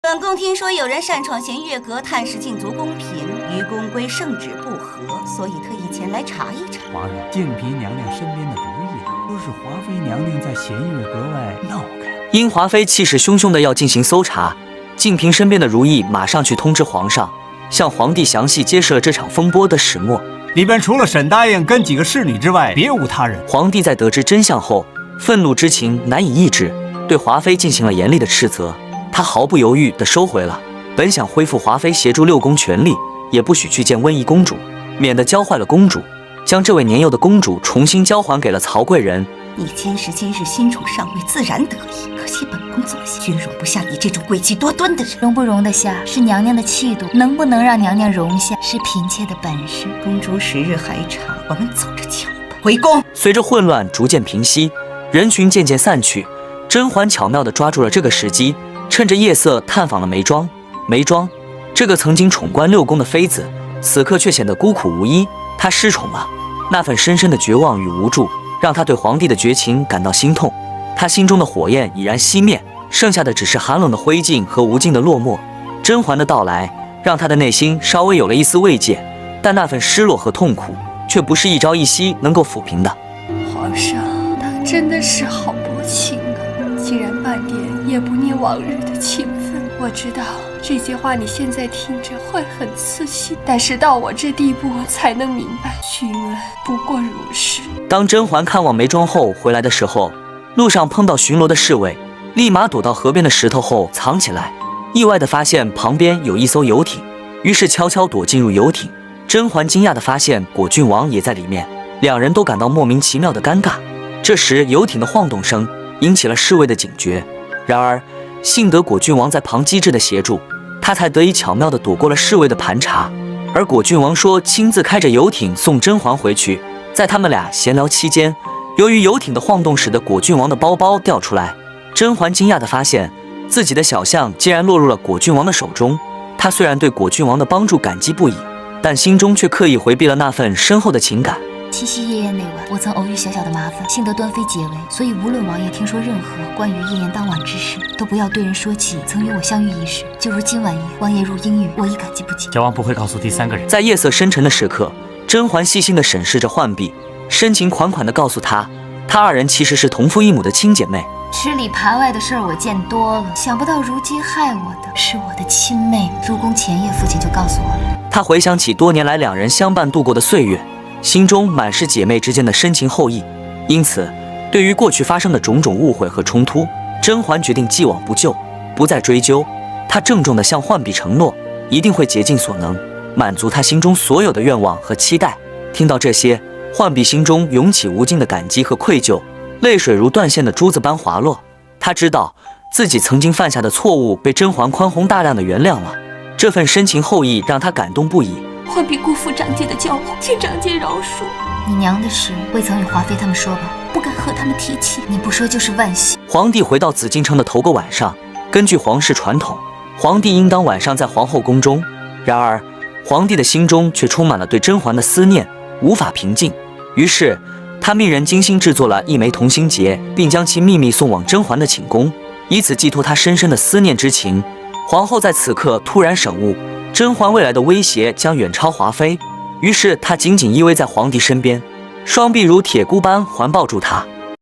本宫听说有人擅闯弦月阁，探视禁足宫嫔，与宫规圣旨不合，所以特意前来查一查。皇上，静嫔娘娘身边的如意啊，说是华妃娘娘在弦月阁外闹开。因华妃气势汹汹的要进行搜查，静嫔身边的如意马上去通知皇上，向皇帝详细揭示了这场风波的始末。里边除了沈答应跟几个侍女之外，别无他人。皇帝在得知真相后，愤怒之情难以抑制，对华妃进行了严厉的斥责。他毫不犹豫地收回了本想恢复华妃协助六宫权力，也不许去见温宜公主，免得教坏了公主，将这位年幼的公主重新交还给了曹贵人。你今时今日新宠上位，自然得意，可惜本宫做下均容不下你这种诡计多端的人。容不容得下是娘娘的气度，能不能让娘娘容下是嫔妾的本事。公主时日还长，我们走着瞧吧。回宫。随着混乱逐渐平息，人群渐渐散去，甄嬛巧妙地抓住了这个时机，趁着夜色探访了眉庄。眉庄这个曾经宠冠六宫的妃子，此刻却显得孤苦无依。她失宠了，那份深深的绝望与无助让她对皇帝的绝情感到心痛。她心中的火焰已然熄灭，剩下的只是寒冷的灰烬和无尽的落寞。甄嬛的到来让她的内心稍微有了一丝慰藉，但那份失落和痛苦却不是一朝一夕能够抚平的。皇上，他真的是好薄情啊，竟然半点也不念往日的情分。我知道这些话你现在听着会很刺心，但是到我这地步才能明白，君恩不过如是。当甄嬛看望眉庄后回来的时候，路上碰到巡逻的侍卫，立马躲到河边的石头后藏起来，意外地发现旁边有一艘游艇，于是悄悄躲进入游艇。甄嬛惊讶地发现果郡王也在里面，两人都感到莫名其妙的尴尬。这时游艇的晃动声引起了侍卫的警觉，然而幸得果郡王在旁机智的协助，他才得以巧妙地躲过了侍卫的盘查。而果郡王说亲自开着游艇送甄嬛回去。在他们俩闲聊期间，由于游艇的晃动使得果郡王的包包掉出来，甄嬛惊讶地发现自己的小象竟然落入了果郡王的手中。她虽然对果郡王的帮助感激不已，但心中却刻意回避了那份深厚的情感。七夕夜宴那晚，我曾偶遇小小的麻烦，幸得端妃解围，所以无论王爷听说任何关于夜宴当晚之事，都不要对人说起曾与我相遇一事。就如今晚夜，王爷入英语，我已感激不尽。小王不会告诉第三个人。在夜色深沉的时刻，甄嬛细心地审视着浣碧，深情款款地告诉她，她二人其实是同父异母的亲姐妹。吃里扒外的事儿我见多了，想不到如今害我的是我的亲妹妹。入宫前夜，父亲就告诉我了。她回想起多年来两人相伴度过的岁月，心中满是姐妹之间的深情厚谊。因此，对于过去发生的种种误会和冲突，甄嬛决定既往不咎，不再追究。她郑重地向浣碧承诺，一定会竭尽所能，满足她心中所有的愿望和期待。听到这些，浣碧心中涌起无尽的感激和愧疚，泪水如断线的珠子般滑落。她知道自己曾经犯下的错误被甄嬛宽宏大量地原谅了，这份深情厚谊让她感动不已。浣碧辜负长姐的交往，请长姐饶恕。你娘的事未曾与华妃他们说吧？不敢和他们提起。你不说就是万幸。皇帝回到紫禁城的头个晚上，根据皇室传统，皇帝应当晚上在皇后宫中。然而，皇帝的心中却充满了对甄嬛的思念，无法平静。于是，他命人精心制作了一枚同心结，并将其秘密送往甄嬛的寝宫，以此寄托他深深的思念之情。皇后在此刻突然醒悟，甄嬛未来的威胁将远超华妃，于是她紧紧依偎在皇帝身边，双臂如铁箍般环抱住他。